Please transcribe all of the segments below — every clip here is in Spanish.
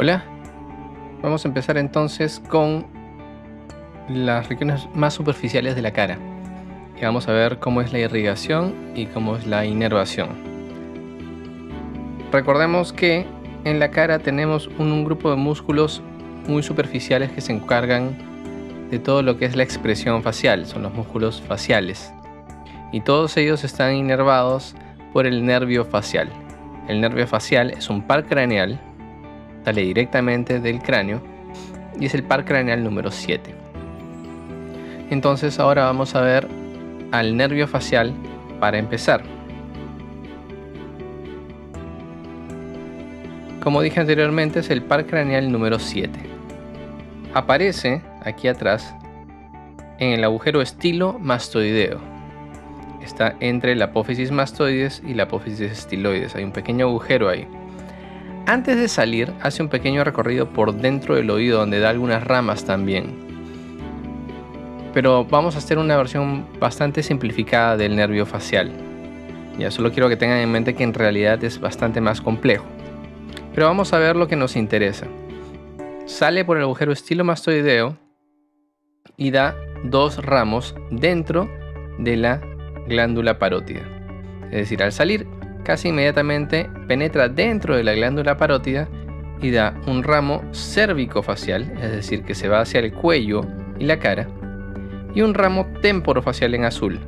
Hola, vamos a empezar entonces con las regiones más superficiales de la cara. Y vamos a ver cómo es la irrigación y cómo es la inervación. Recordemos que en la cara tenemos un grupo de músculos muy superficiales que se encargan de todo lo que es la expresión facial, son los músculos faciales. Y todos ellos están inervados por el nervio facial. El nervio facial es un par craneal, sale directamente del cráneo y es el par craneal número 7. Entonces ahora vamos a ver al nervio facial para empezar. Como dije anteriormente, es el par craneal número 7. Aparece aquí atrás en el agujero estilomastoideo. Está entre la apófisis mastoides y la apófisis estiloides. Hay un pequeño agujero ahí. Antes de salir, hace un pequeño recorrido por dentro del oído donde da algunas ramas también. Pero vamos a hacer una versión bastante simplificada del nervio facial. Ya solo quiero que tengan en mente que en realidad es bastante más complejo. Pero vamos a ver lo que nos interesa. Sale por el agujero estilomastoideo y da dos ramos dentro de la glándula parótida. Es decir, al salir, casi inmediatamente penetra dentro de la glándula parótida y da un ramo cérvico-facial, es decir, que se va hacia el cuello y la cara, y un ramo temporofacial en azul,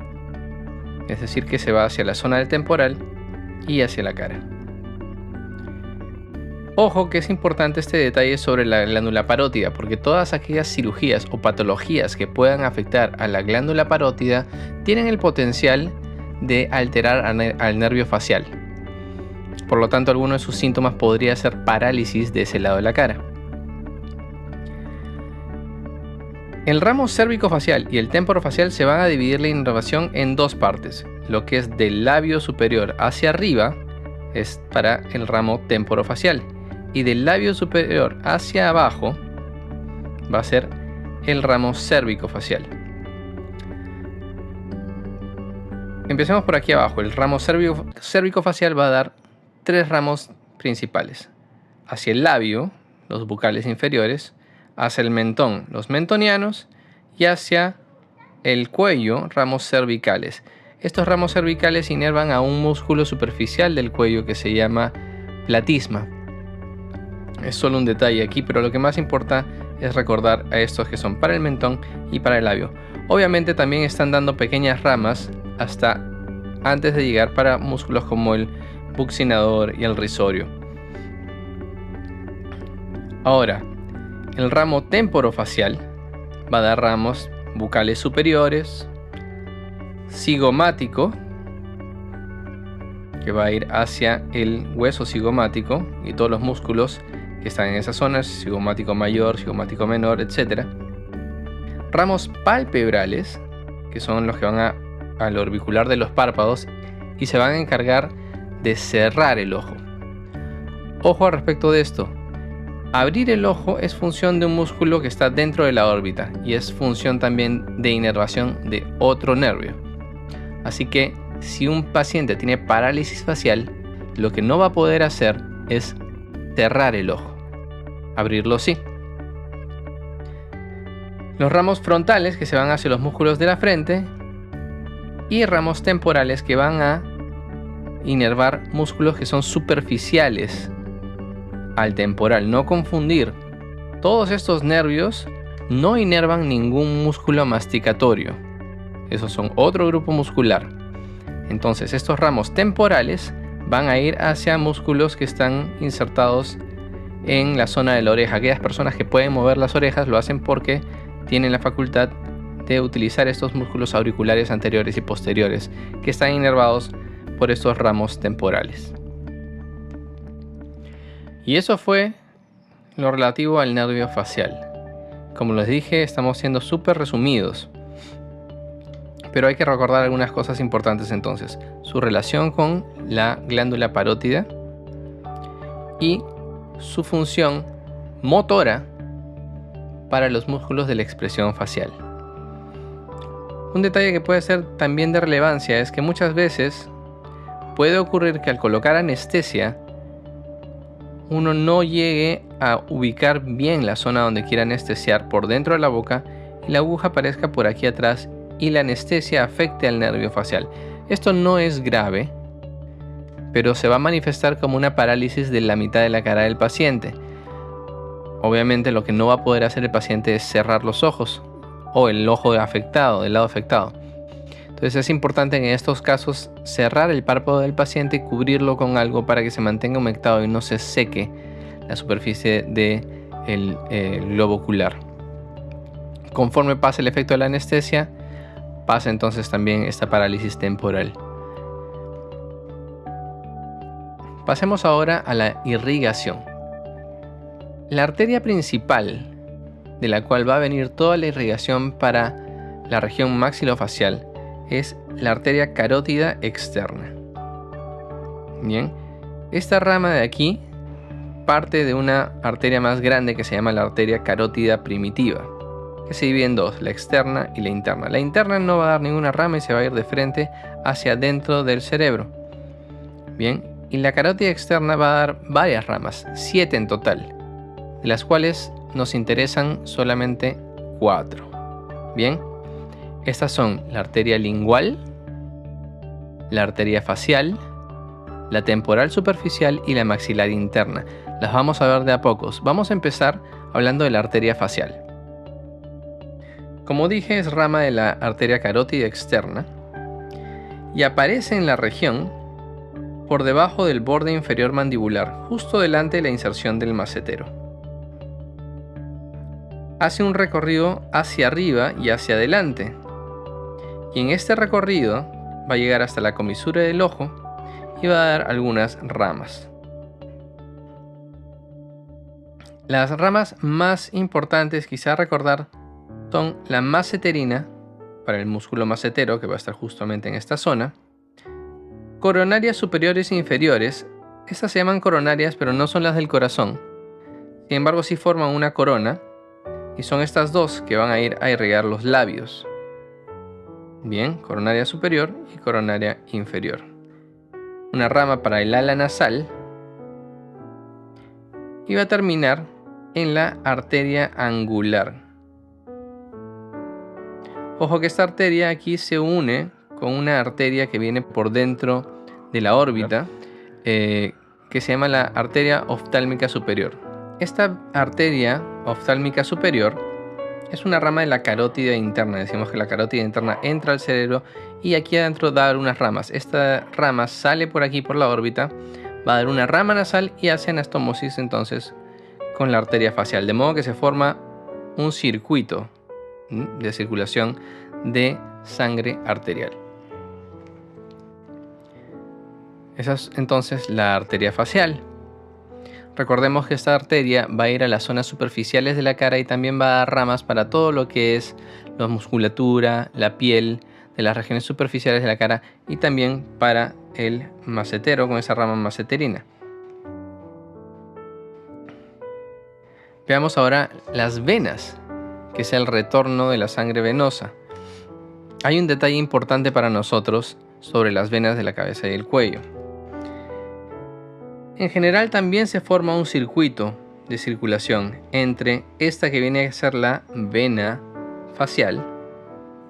es decir, que se va hacia la zona del temporal y hacia la cara. Ojo que es importante este detalle sobre la glándula parótida, porque todas aquellas cirugías o patologías que puedan afectar a la glándula parótida tienen el potencial de alterar al nervio facial. Por lo tanto, alguno de sus síntomas podría ser parálisis de ese lado de la cara. El ramo cérvico-facial y el temporofacial se van a dividir la inervación en dos partes. Lo que es del labio superior hacia arriba es para el ramo temporofacial y del labio superior hacia abajo va a ser el ramo cérvico-facial. Empecemos por aquí abajo. El ramo cérvico-facial va a dar tres ramos principales. Hacia el labio, los bucales inferiores, hacia el mentón, los mentonianos, y hacia el cuello, ramos cervicales. Estos ramos cervicales inervan a un músculo superficial del cuello que se llama platisma. Es solo un detalle aquí, pero lo que más importa es recordar a estos que son para el mentón y para el labio. Obviamente también están dando pequeñas ramas hasta antes de llegar para músculos como el buccinador y el risorio. Ahora, el ramo temporofacial va a dar ramos bucales superiores, cigomático, que va a ir hacia el hueso cigomático y todos los músculos que están en esas zonas, cigomático mayor, cigomático menor, etc. Ramos palpebrales, que son los que van al orbicular de los párpados y se van a encargar de cerrar el ojo. Ojo al respecto de esto. Abrir el ojo es función de un músculo que está dentro de la órbita y es función también de inervación de otro nervio. Así que si un paciente tiene parálisis facial, lo que no va a poder hacer es cerrar el ojo. Abrirlo sí. Los ramos frontales que se van hacia los músculos de la frente y ramos temporales que van a inervar músculos que son superficiales al temporal. No confundir. Todos estos nervios no inervan ningún músculo masticatorio. Esos son otro grupo muscular. Entonces estos ramos temporales van a ir hacia músculos que están insertados en la zona de la oreja. Aquellas personas que pueden mover las orejas lo hacen porque tienen la facultad de utilizar estos músculos auriculares anteriores y posteriores que están inervados por estos ramos temporales. Y eso fue lo relativo al nervio facial. Como les dije, estamos siendo súper resumidos, pero hay que recordar algunas cosas importantes entonces. Su relación con la glándula parótida y su función motora para los músculos de la expresión facial. Un detalle que puede ser también de relevancia es que muchas veces puede ocurrir que al colocar anestesia uno no llegue a ubicar bien la zona donde quiera anestesiar por dentro de la boca y la aguja aparezca por aquí atrás y la anestesia afecte al nervio facial. Esto no es grave, pero se va a manifestar como una parálisis de la mitad de la cara del paciente. Obviamente lo que no va a poder hacer el paciente es cerrar los ojos o el ojo afectado, del lado afectado. Entonces es importante en estos casos cerrar el párpado del paciente y cubrirlo con algo para que se mantenga humectado y no se seque la superficie del globo ocular. Conforme pasa el efecto de la anestesia, pasa entonces también esta parálisis temporal. Pasemos ahora a la irrigación. La arteria principal, de la cual va a venir toda la irrigación para la región maxilofacial, es la arteria carótida externa. Bien, esta rama de aquí parte de una arteria más grande que se llama la arteria carótida primitiva, que se divide en dos, la externa y la interna. La interna no va a dar ninguna rama y se va a ir de frente hacia adentro del cerebro. Bien, y la carótida externa va a dar varias ramas, 7 en total, de las cuales nos interesan solamente 4. Bien, estas son la arteria lingual, la arteria facial, la temporal superficial y la maxilar interna. Las vamos a ver de a pocos. Vamos a empezar hablando de la arteria facial. Como dije, es rama de la arteria carótida externa y aparece en la región por debajo del borde inferior mandibular, justo delante de la inserción del macetero. Hace un recorrido hacia arriba y hacia adelante. Y en este recorrido va a llegar hasta la comisura del ojo y va a dar algunas ramas. Las ramas más importantes quizá recordar son la maceterina, para el músculo macetero que va a estar justamente en esta zona. Coronarias superiores e inferiores, estas se llaman coronarias pero no son las del corazón. Sin embargo sí forman una corona y son estas dos que van a ir a irrigar los labios. Bien, coronaria superior y coronaria inferior. Una rama para el ala nasal y va a terminar en la arteria angular. Ojo que esta arteria aquí se une con una arteria que viene por dentro de la órbita, que se llama la arteria oftálmica superior. Esta arteria oftálmica superior es una rama de la carótida interna. Decimos que la carótida interna entra al cerebro y aquí adentro da unas ramas. Esta rama sale por aquí por la órbita, va a dar una rama nasal y hace anastomosis entonces con la arteria facial. De modo que se forma un circuito de circulación de sangre arterial. Esa es entonces la arteria facial. Recordemos que esta arteria va a ir a las zonas superficiales de la cara y también va a dar ramas para todo lo que es la musculatura, la piel de las regiones superficiales de la cara y también para el macetero con esa rama maceterina. Veamos ahora las venas, que es el retorno de la sangre venosa. Hay un detalle importante para nosotros sobre las venas de la cabeza y el cuello. En general también se forma un circuito de circulación entre esta que viene a ser la vena facial,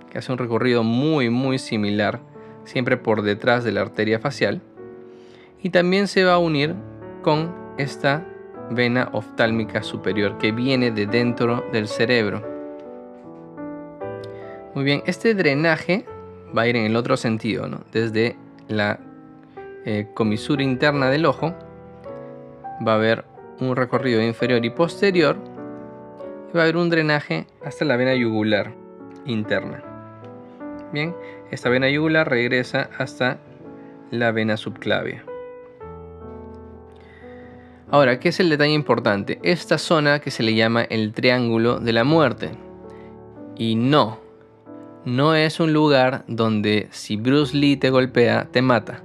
que hace un recorrido muy similar, siempre por detrás de la arteria facial, y también se va a unir con esta vena oftálmica superior que viene de dentro del cerebro. Muy bien, este drenaje va a ir en el otro sentido, ¿no? Desde la comisura interna del ojo va a haber un recorrido inferior y posterior y va a haber un drenaje hasta la vena yugular interna. Bien, esta vena yugular regresa hasta la vena subclavia. Ahora, ¿qué es el detalle importante? Esta zona que se le llama el triángulo de la muerte. Y no es un lugar donde si Bruce Lee te golpea, te mata.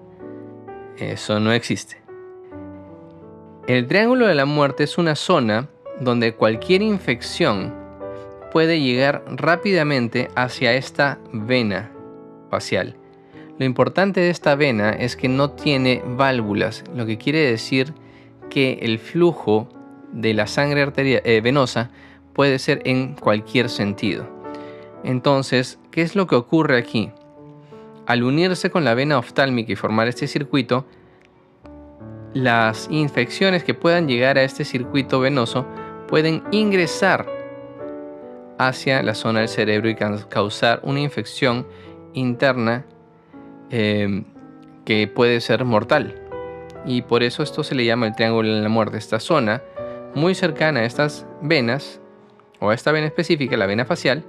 Eso no existe. El triángulo de la muerte es una zona donde cualquier infección puede llegar rápidamente hacia esta vena facial. Lo importante de esta vena es que no tiene válvulas, lo que quiere decir que el flujo de la sangre venosa puede ser en cualquier sentido. Entonces, ¿qué es lo que ocurre aquí? Al unirse con la vena oftálmica y formar este circuito, las infecciones que puedan llegar a este circuito venoso pueden ingresar hacia la zona del cerebro y causar una infección interna que puede ser mortal. Y por eso esto se le llama el triángulo de la muerte. Esta zona muy cercana a estas venas, o a esta vena específica, la vena facial,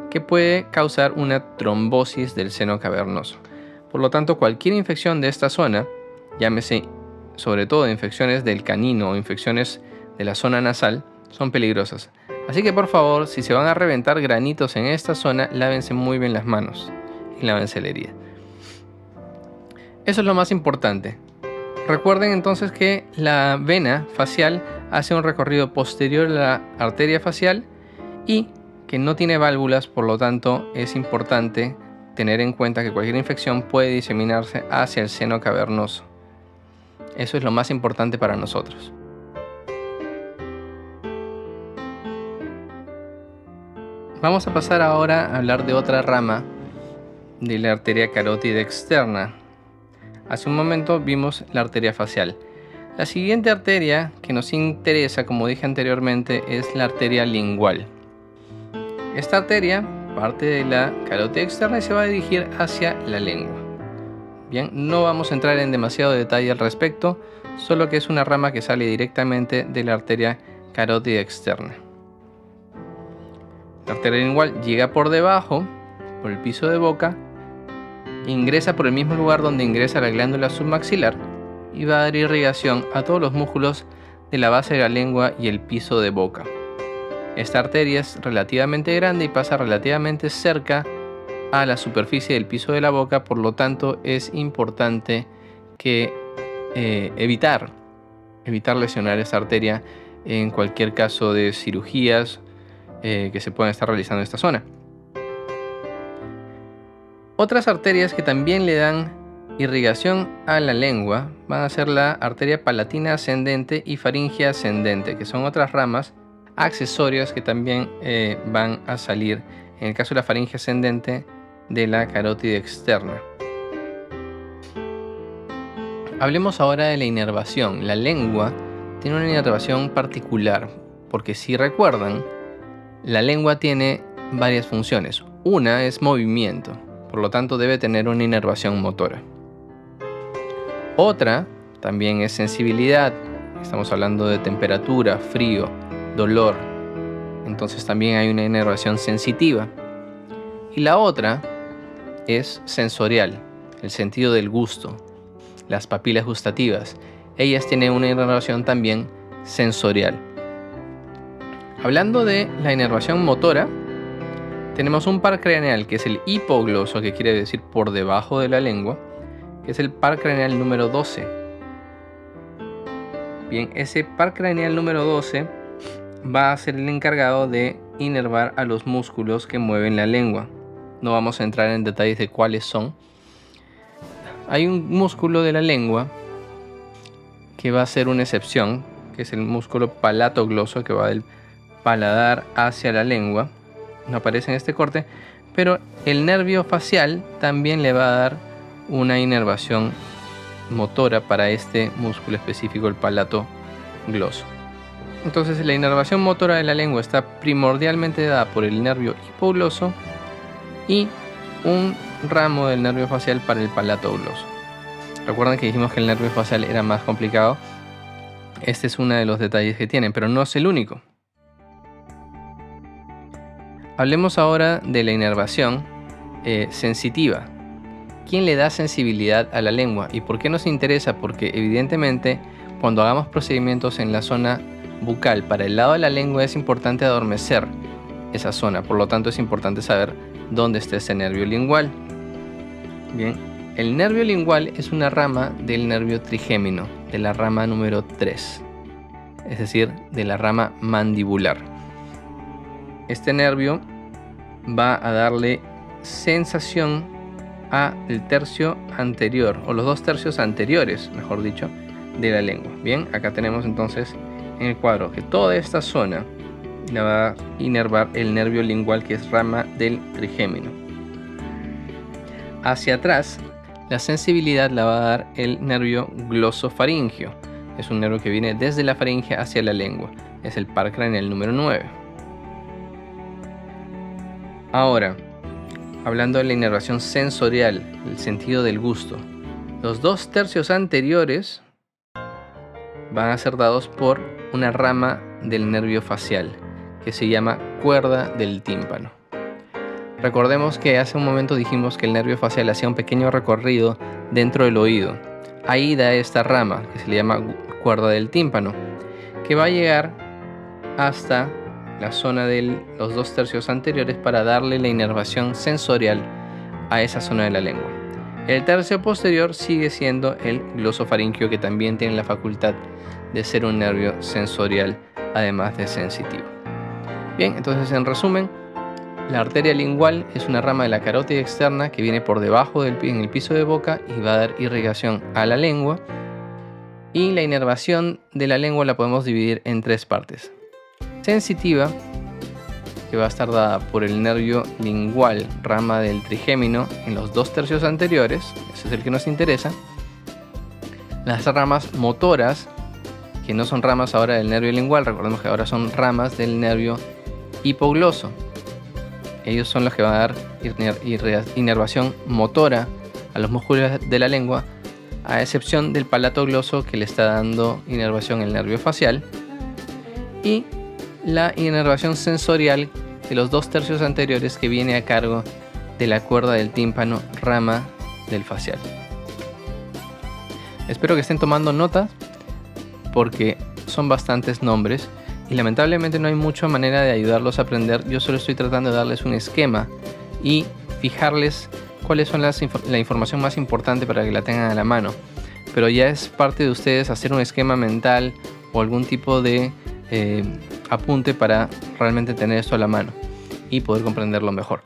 que puede causar una trombosis del seno cavernoso. Por lo tanto, cualquier infección de esta zona, llámese sobre todo infecciones del canino o infecciones de la zona nasal, son peligrosas. Así que por favor, si se van a reventar granitos en esta zona, lávense muy bien las manos y lávense la herida. Eso es lo más importante. Recuerden entonces que la vena facial hace un recorrido posterior a la arteria facial y que no tiene válvulas, por lo tanto es importante tener en cuenta que cualquier infección puede diseminarse hacia el seno cavernoso. Eso es lo más importante para nosotros. Vamos a pasar ahora a hablar de otra rama de la arteria carótida externa. Hace un momento vimos la arteria facial. La siguiente arteria que nos interesa, como dije anteriormente, es la arteria lingual. Esta arteria parte de la carótida externa y se va a dirigir hacia la lengua. Bien, no vamos a entrar en demasiado detalle al respecto, solo que es una rama que sale directamente de la arteria carótida externa. La arteria lingual llega por debajo, por el piso de boca, ingresa por el mismo lugar donde ingresa la glándula submaxilar y va a dar irrigación a todos los músculos de la base de la lengua y el piso de boca. Esta arteria es relativamente grande y pasa relativamente cerca a la superficie del piso de la boca, por lo tanto es importante que evitar lesionar esta arteria en cualquier caso de cirugías que se puedan estar realizando en esta zona. Otras arterias que también le dan irrigación a la lengua van a ser la arteria palatina ascendente y faringe ascendente, que son otras ramas accesorias que también van a salir, en el caso de la faringe ascendente, de la carótida externa. Hablemos ahora de la inervación. La lengua tiene una inervación particular, porque si recuerdan, la lengua tiene varias funciones. Una es movimiento, por lo tanto debe tener una inervación motora. Otra también es sensibilidad. Estamos hablando de temperatura, frío, dolor. Entonces también hay una inervación sensitiva. Y la otra es sensorial, el sentido del gusto, las papilas gustativas. Ellas tienen una inervación también sensorial. Hablando de la inervación motora, tenemos un par craneal que es el hipogloso, que quiere decir por debajo de la lengua, que es el par craneal número 12. Bien, ese par craneal número 12 va a ser el encargado de inervar a los músculos que mueven la lengua. No vamos a entrar en detalles de cuáles son. Hay un músculo de la lengua que va a ser una excepción, que es el músculo palatogloso, que va del paladar hacia la lengua. No aparece en este corte, pero el nervio facial también le va a dar una inervación motora para este músculo específico, el palatogloso. Entonces la inervación motora de la lengua está primordialmente dada por el nervio hipogloso y un ramo del nervio facial para el palatogloso. Recuerden que dijimos que el nervio facial era más complicado. Este es uno de los detalles que tienen, pero no es el único. Hablemos ahora de la inervación sensitiva. ¿Quién le da sensibilidad a la lengua? ¿Y por qué nos interesa? Porque evidentemente cuando hagamos procedimientos en la zona bucal para el lado de la lengua es importante adormecer esa zona. Por lo tanto es importante saber dónde está ese nervio lingual. Bien, el nervio lingual es una rama del nervio trigémino, de la rama número 3, es decir, de la rama mandibular. Este nervio va a darle sensación al tercio anterior, o los 2 tercios anteriores, mejor dicho, de la lengua. Bien, acá tenemos entonces en el cuadro que toda esta zona la va a inervar el nervio lingual, que es rama del trigémino. Hacia atrás, la sensibilidad la va a dar el nervio glosofaringio. Es un nervio que viene desde la faringe hacia la lengua. Es el par craneal número 9. Ahora, hablando de la inervación sensorial, el sentido del gusto. Los 2/3 anteriores van a ser dados por una rama del nervio facial, que se llama cuerda del tímpano. Recordemos que hace un momento dijimos que el nervio facial hacía un pequeño recorrido dentro del oído. Ahí da esta rama, que se le llama cuerda del tímpano, que va a llegar hasta la zona de los 2/3 anteriores para darle la inervación sensorial a esa zona de la lengua. El tercio posterior sigue siendo el glosofaringio, que también tiene la facultad de ser un nervio sensorial, además de sensitivo. Bien, entonces en resumen, la arteria lingual es una rama de la carótida externa que viene por debajo en el piso de boca y va a dar irrigación a la lengua. Y la inervación de la lengua la podemos dividir en 3 partes. Sensitiva, que va a estar dada por el nervio lingual, rama del trigémino, en los 2/3 anteriores. Ese es el que nos interesa. Las ramas motoras, que no son ramas ahora del nervio lingual, recordemos que ahora son ramas del nervio hipogloso. Ellos son los que van a dar inervación motora a los músculos de la lengua, a excepción del palato gloso, que le está dando inervación el nervio facial, y la inervación sensorial de los 2/3 anteriores, que viene a cargo de la cuerda del tímpano, rama del facial. Espero que estén tomando nota, porque son bastantes nombres y lamentablemente no hay mucha manera de ayudarlos a aprender. Yo solo estoy tratando de darles un esquema y fijarles cuáles son la información más importante para que la tengan a la mano. Pero ya es parte de ustedes hacer un esquema mental o algún tipo de apunte para realmente tener esto a la mano y poder comprenderlo mejor.